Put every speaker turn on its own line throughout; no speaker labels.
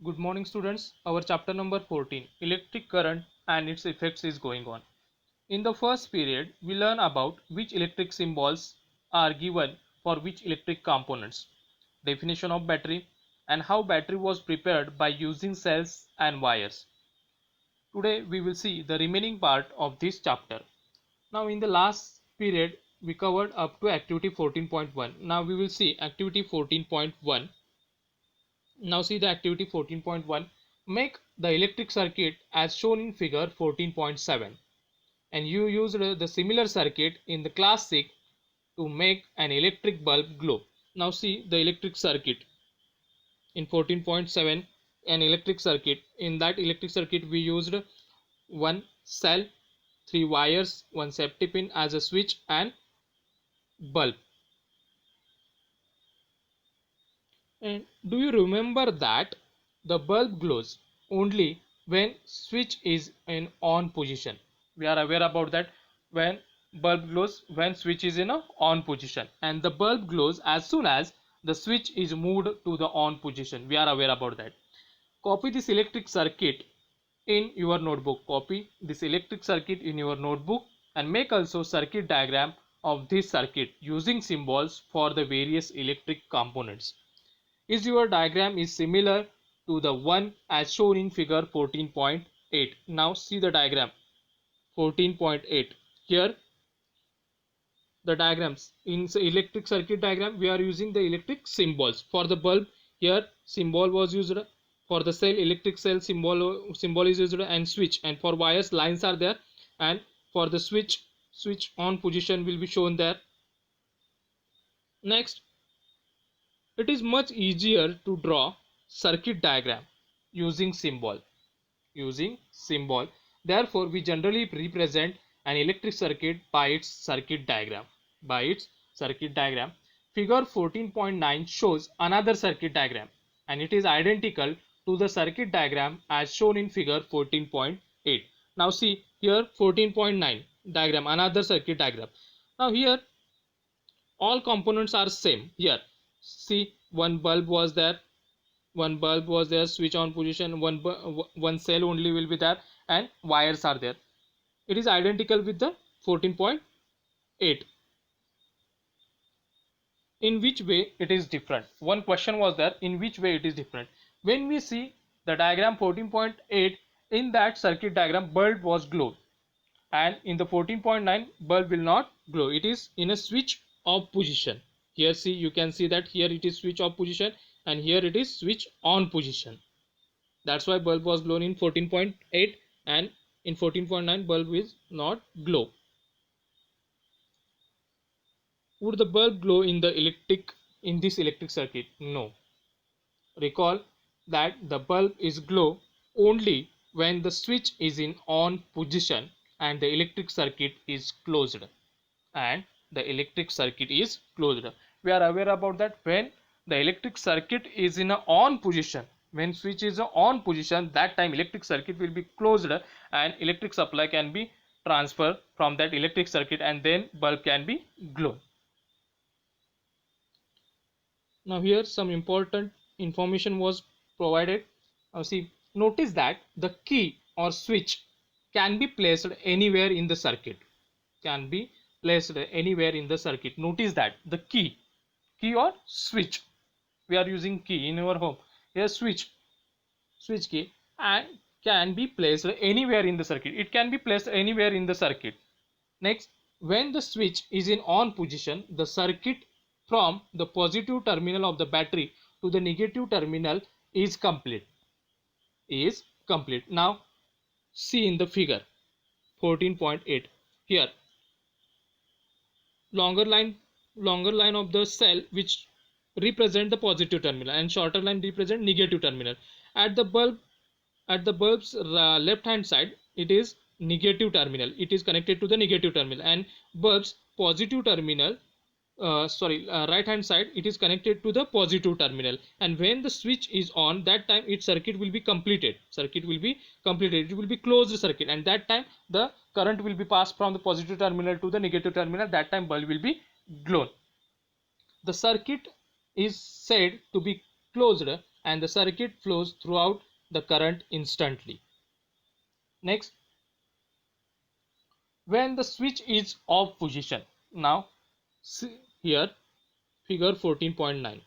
Good morning students. Our chapter number 14 electric current and its effects is going on. In the first period we learn about which electric symbols are given for which electric components, definition of battery and how battery was prepared by using cells and wires. Today we will see the remaining part of this chapter. Now in the last period we covered up to activity 14.1. Now we will see activity 14.1. Now see the activity 14.1. Make the electric circuit as shown in figure 14.7, and you used the similar circuit in the class 6 to make an electric bulb glow. Now see the electric circuit in 14.7, an electric circuit. In that electric circuit we used one cell, three wires, one safety pin as a switch and bulb. And do you remember that the bulb glows only when switch is in on position? We are aware about that, when bulb glows when switch is in a on position, and the bulb glows as soon as the switch is moved to the on position. We are aware about that. Copy this electric circuit in your notebook. Copy this electric circuit in your notebook and make also circuit diagram of this circuit using symbols for the various electric components. Is your diagram is similar to the one as shown in figure 14.8. Now see the diagram 14.8. Here the diagrams in the electric circuit diagram we are using the electric symbols. For the bulb here symbol was used, for the cell electric cell symbol is used, and switch, and for wires lines are there, and for the switch on position will be shown there. Next, it is much easier to draw circuit diagram using symbol. Therefore we generally represent an electric circuit by its circuit diagram. Figure 14.9 shows another circuit diagram, and it is identical to the circuit diagram as shown in figure 14.8. Now see here 14.9 diagram, another circuit diagram. Now here all components are same. Here see one bulb was there, switch on position, one cell only will be there, and wires are there. It is identical with the 14.8. In which way it is different? One question was there, in which way it is different? When we see the diagram 14.8, in that circuit diagram bulb was glowed, and in the 14.9 bulb will not glow. It is in a switch off position. Here see, you can see that here it is switch off position and here it is switch on position. That's why bulb was glown in 14.8, and in 14.9 bulb is not glow. Would the bulb glow in this electric circuit? No. Recall that the bulb is glow only when the switch is in on position and the electric circuit is closed. We are aware about that. When the electric circuit is in a on position, when switch is on position, that time electric circuit will be closed and electric supply can be transferred from that electric circuit, and then bulb can be glown. Now here some important information was provided. See, notice that the key or switch can be placed anywhere in the circuit. Notice that the key or switch, we are using key in our home. Here switch key, and can be placed anywhere in the circuit. It can be placed anywhere in the circuit. Next, when the switch is in on position, the circuit from the positive terminal of the battery to the negative terminal is complete. Now see in the figure 14.8. Here longer line of the cell which represent the positive terminal, and shorter line represent negative terminal. At the bulb's left hand side it is negative terminal, it is connected to the negative terminal, and bulb's positive terminal right hand side it is connected to the positive terminal. And when the switch is on, that time its circuit will be completed, it will be closed circuit, and that time the current will be passed from the positive terminal to the negative terminal. That time bulb will be glown. The circuit is said to be closed and the circuit flows throughout the current instantly. Next, when the switch is off position. Now see here figure 14.9.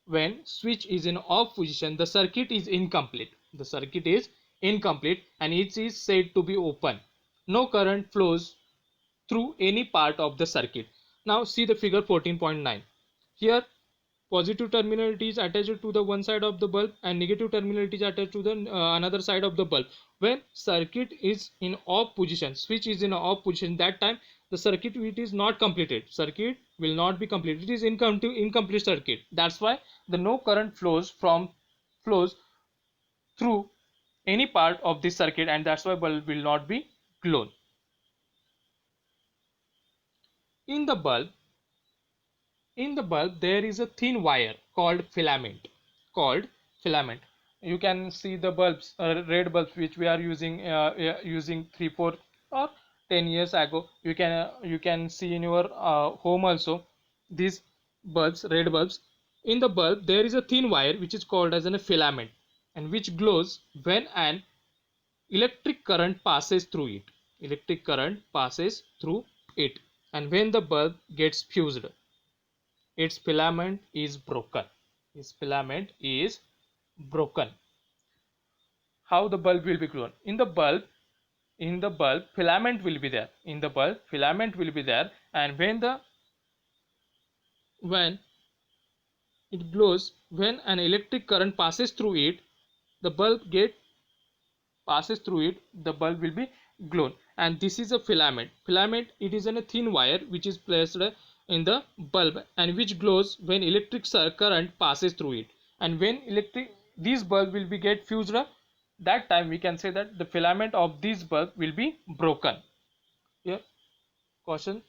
When switch is in off position, the circuit is incomplete. The circuit is incomplete and it is said to be open. No current flows through any part of the circuit. Now see the figure 14.9. Here positive terminal is attached to the one side of the bulb and negative terminal is attached to the another side of the bulb. When circuit is in off position, switch is in off position, that time the circuit it is not completed. Circuit will not be completed. It is incomplete circuit. That's why the no current flows through any part of this circuit, and that's why bulb will not be glown. In the bulb, there is a thin wire called filament. You can see the bulbs, red bulbs which we are using 3 4 or 10 years ago. You can see in your home also these bulbs, red bulbs. In the bulb there is a thin wire which is called as a filament, and which glows when an electric current passes through it. And when the bulb gets fused, its filament is broken. How the bulb will be glown? In the bulb filament will be there. And when it glows, when an electric current passes through it, the bulb get passes through it, the bulb will be glown. And this is a filament. It is in a thin wire which is placed in the bulb and which glows when electric current passes through it. And when this bulb will be get fused, that time we can say that the filament of this bulb will be broken. Here caution: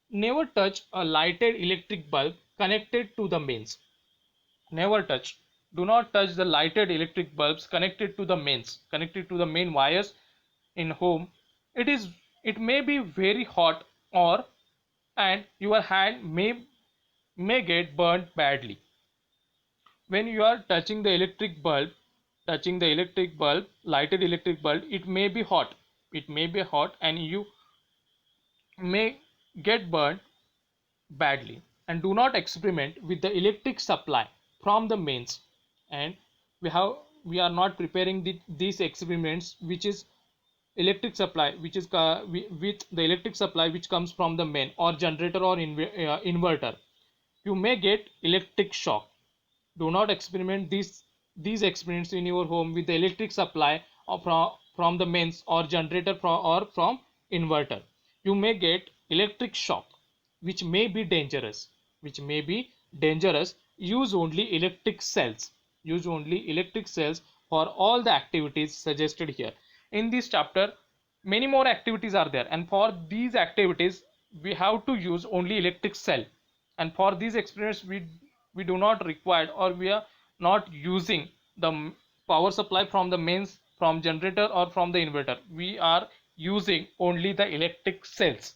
never touch a lighted electric bulb connected to the mains. Never touch. Do not touch the lighted electric bulbs connected to the main wires in home. It may be very hot, and your hand may get burnt badly. When you are touching the lighted electric bulb, it may be hot. And you may get burned badly. And do not experiment with the electric supply from the mains. And we are not preparing these experiments which is electric supply which is with the electric supply which comes from the main or generator or inverter. You may get electric shock. Do not experiment these experiments in your home with the electric supply from the mains or generator or from inverter. You may get electric shock which may be dangerous. Use only electric cells. For all the activities suggested here. In this chapter many more activities are there, and for these activities we have to use only electric cell. And for these experiments we do not require, or we are not using the power supply from the mains, from generator or from the inverter. We are using only the electric cells.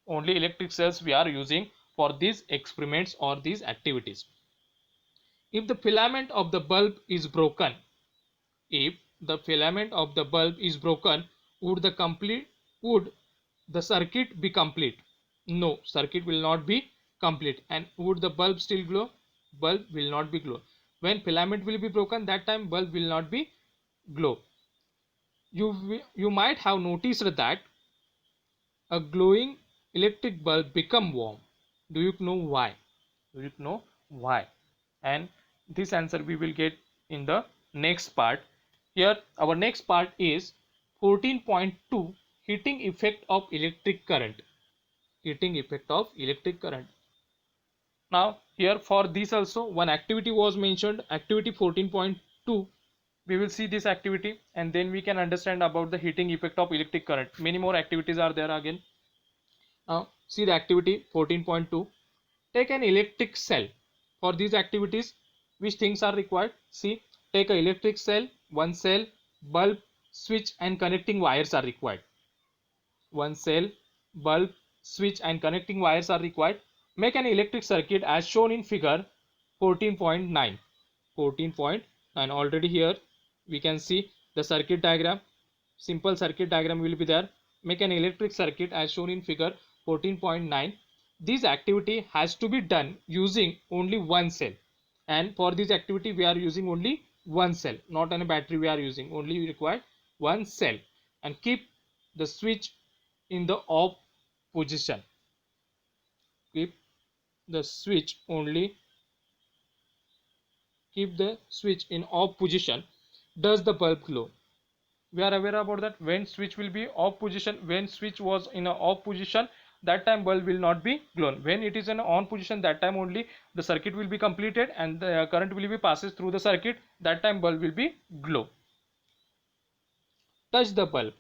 We are using for these experiments or these activities. If the filament of the bulb is broken, would the circuit be complete? No, circuit will not be complete. And would the bulb still glow? Bulb will not be glow. When filament will be broken, that time bulb will not be glow. You might have noticed that a glowing electric bulb become warm. Do you know why? And this answer we will get in the next part. Here our next part is 14.2, heating effect of electric current. Now here for this also one activity was mentioned, activity 14.2. we will see this activity and then we can understand about the heating effect of electric current. Many more activities are there again. Now see the activity 14.2. Take an electric cell. For these activities which things are required? See, take an electric cell, one cell, bulb, switch and connecting wires are required. One cell, bulb, switch and connecting wires are required. Make an electric circuit as shown in figure 14.9. 14.9. Already here we can see the circuit diagram. Simple circuit diagram will be there. Make an electric circuit as shown in figure 14.9. This activity has to be done using only one cell, and for this activity we are using only one cell, not any battery we are using, only we require one cell. And keep the switch in the off position. Keep the switch only Keep the switch in off position. Does the bulb glow? We are aware about that. When switch will be off position, when switch was in a off position, that time bulb will not be glown. When it is in on position, that time only the circuit will be completed and the current will be passes through the circuit. That time bulb will be glow. Touch the bulb.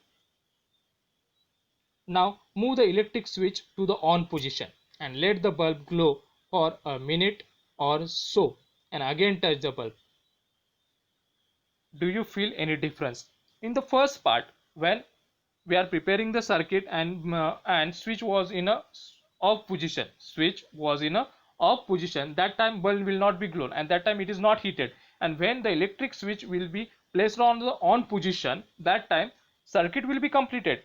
Now move the electric switch to the on position and let the bulb glow for a minute or so, and again touch the bulb. Do you feel any difference? In the first part, when we are preparing the circuit and switch was in a off position, that time bulb will not be glown, and that time it is not heated. And when the electric switch will be placed on the on position, that time circuit will be completed.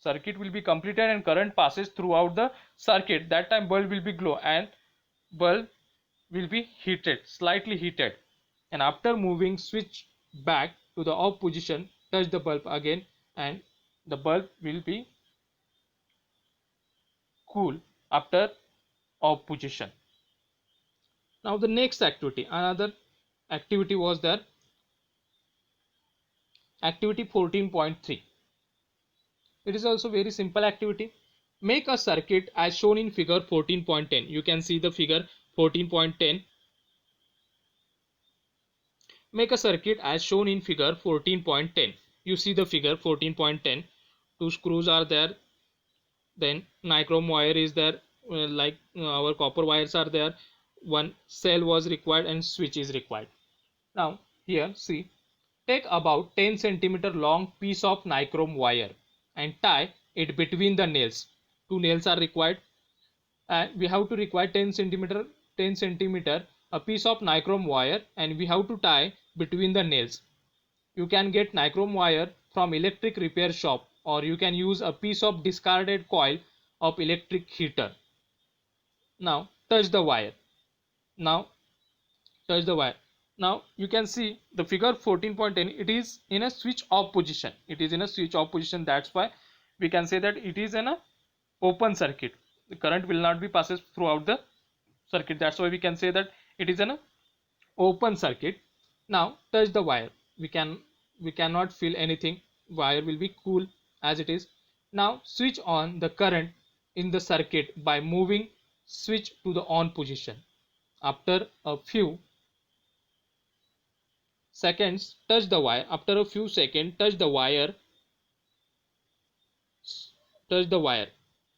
And current passes throughout the circuit. That time bulb will be glow and bulb will be heated, slightly heated. And after moving switch back to the off position, touch the bulb again and the bulb will be cool after off position. Now the next activity, another activity was there, activity 14.3. It is also very simple activity. Make a circuit as shown in figure 14.10. You can see the figure 14.10. Make a circuit as shown in figure 14.10. You see the figure 14.10. Two screws are there. Then nichrome wire is there, our copper wires are there. One cell was required and switch is required. Now here see, take about 10 centimeter long piece of nichrome wire and tie it between the nails. Two nails are required and we have to require 10 centimeter a piece of nichrome wire, and we have to tie between the nails. You can get nichrome wire from electric repair shop, or you can use a piece of discarded coil of electric heater. Now touch the wire. Now touch the wire. Now you can see the figure 14.10. It is in a switch off position. That's why we can say that it is in a open circuit. The current will not be passes throughout the circuit. That's why we can say that it is an open circuit. Now touch the wire. We cannot feel anything. Wire will be cool as it is. Now switch on the current in the circuit by moving switch to the on position. After a few seconds, touch the wire. After a few seconds, touch the wire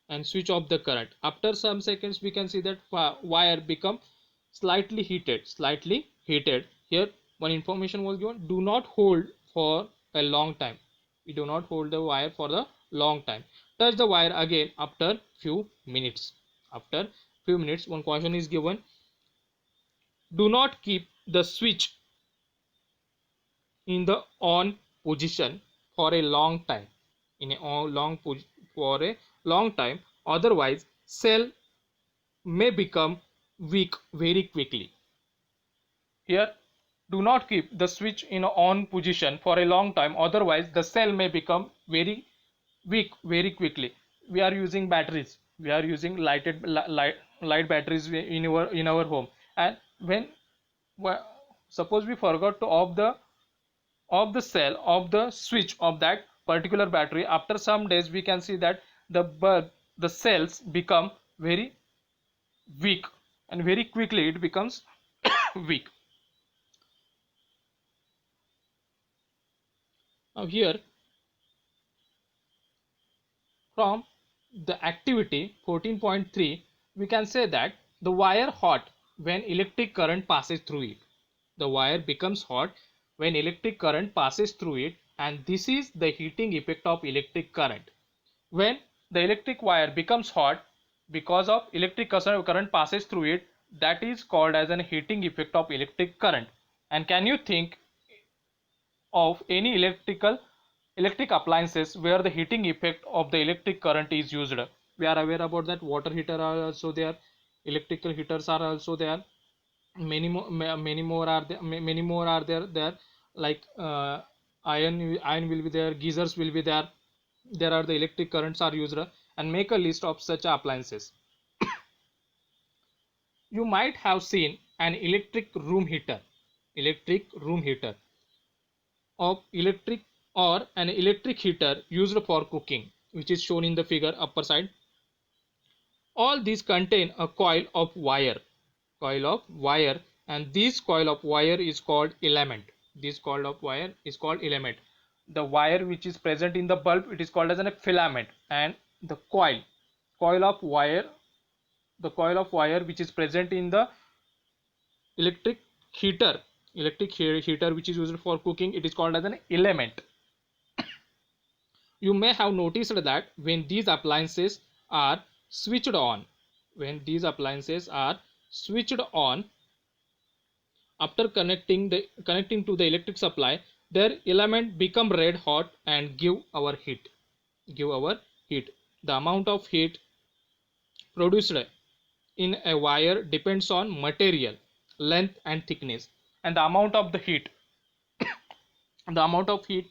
and switch off the current. After some seconds, we can see that wire become slightly heated. Here one information was given: do not hold for a long time. We do not hold the wire for the long time. Touch the wire again after few minutes. One caution is given: do not keep the switch in the on position for a long time. Otherwise cell may become weak very quickly. Here, do not keep the switch in on position for a long time, otherwise the cell may become very weak very quickly. We are using batteries. We are using light batteries in our home, and when suppose we forgot to off the switch of that particular battery, after some days we can see that the cells become very weak, and very quickly it becomes weak. Now here, from the activity 14.3, we can say that the wire hot when electric current passes through it. The wire becomes hot when electric current passes through it, and this is the heating effect of electric current. When the electric wire becomes hot because of electric current passes through it, that is called as an heating effect of electric current. And can you think of any electric appliances where the heating effect of the electric current is used? We are aware about that water heater are also there, electrical heaters are also there, many more are there, many more are there, like iron will be there, geysers will be there. There are the electric currents are used, and make a list of such appliances. You might have seen an electric room heater of electric or an electric heater used for cooking, which is shown in the figure upper side. All these contain a coil of wire, and this coil of wire is called filament. This coil of wire is called filament. The wire which is present in the bulb, it is called as a filament, and the coil of wire the coil of wire which is present in the electric heater electric heater which is used for cooking, it is called as an filament. You may have noticed that are switched on when these appliances are switched on after connecting to the electric supply, their element become red hot and give our heat. The amount of heat produced in a wire depends on material, length and thickness, and the amount of heat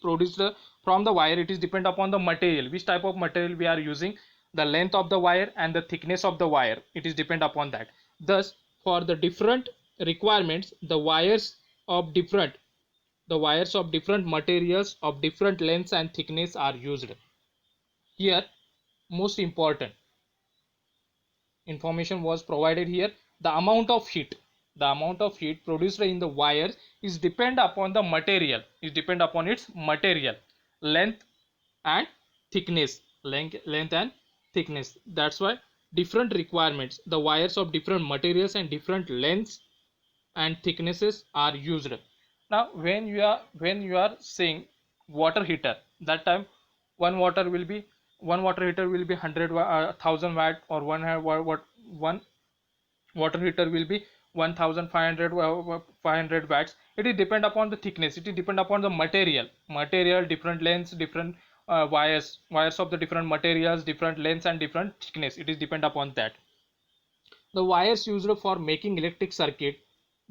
produced from the wire, it is depend upon the material, which type of material we are using, the length of the wire and the thickness of the wire, it is depend upon that. Thus, for the different requirements, the wires of different materials of different lengths and thickness are used. Here, most important information was provided here. The amount of heat produced in the wires is depend upon its material, length and thickness. That's why different requirements, the wires of different materials and different lengths and thicknesses are used. Now when you are saying water heater, that time one water will be one water heater will be 1,000 watt, or one water heater will be 1,500 500 watts. It is depend upon the thickness, it is depend upon the material, different lengths, different wires of the different materials, different lengths and different thickness, it is depend upon that. The wires used for making electric circuit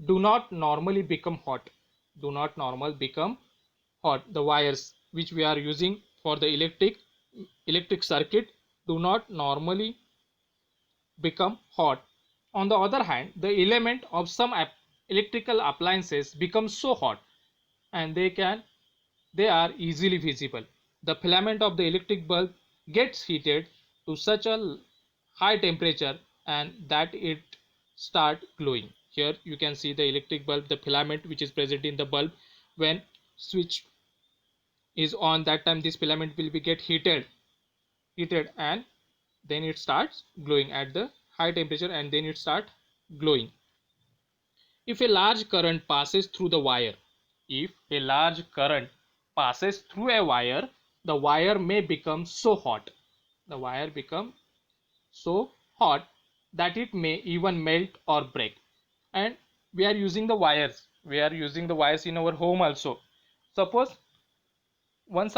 do not normally become hot. Do not normally become hot. The wires which we are using for the electric circuit do not normally become hot. On the other hand, the element of some electrical appliances become so hot, and they are easily visible. The filament of the electric bulb gets heated to such a high temperature and that it start glowing. Here you can see the electric bulb, the filament which is present in the bulb. When switch is on, that time this filament will be get heated and then it starts glowing at the high temperature, and then it start glowing. If a large current passes through the wire, if a large current passes through a wire, the wire may become so hot. The wire become so hot that it may even melt or break. And we are using the wires. We are using the wires in our home also. Suppose once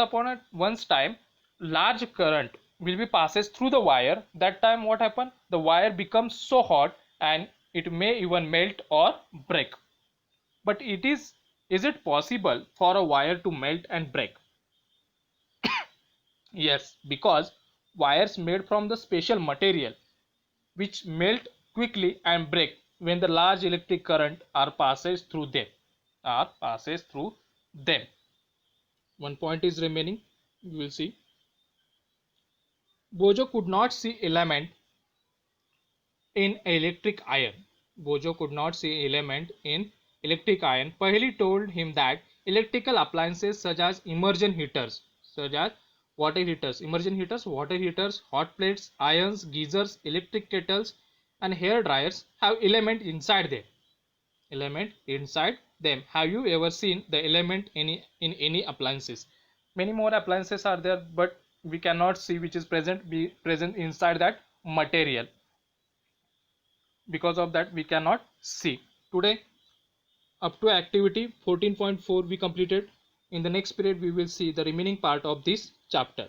time large current will be passes through the wire, that time what happen, the wire becomes so hot and it may even melt or break. But is it possible for a wire to melt and break? Yes, because wires made from the special material which melt quickly and break when the large electric current are passes through them. One point is remaining, you will see. Bojo could not see element in electric iron. Bojo could not see element in electric iron. Paheli told him that electrical appliances such as immersion heaters, water heaters, hot plates, irons, geysers, electric kettles, and hair dryers have element inside them. Have you ever seen the element in any appliances? Many more appliances are there, but we cannot see which is present inside that material. Because of that we cannot see. Today up to activity 14.4 we completed. In the next period we will see the remaining part of this chapter.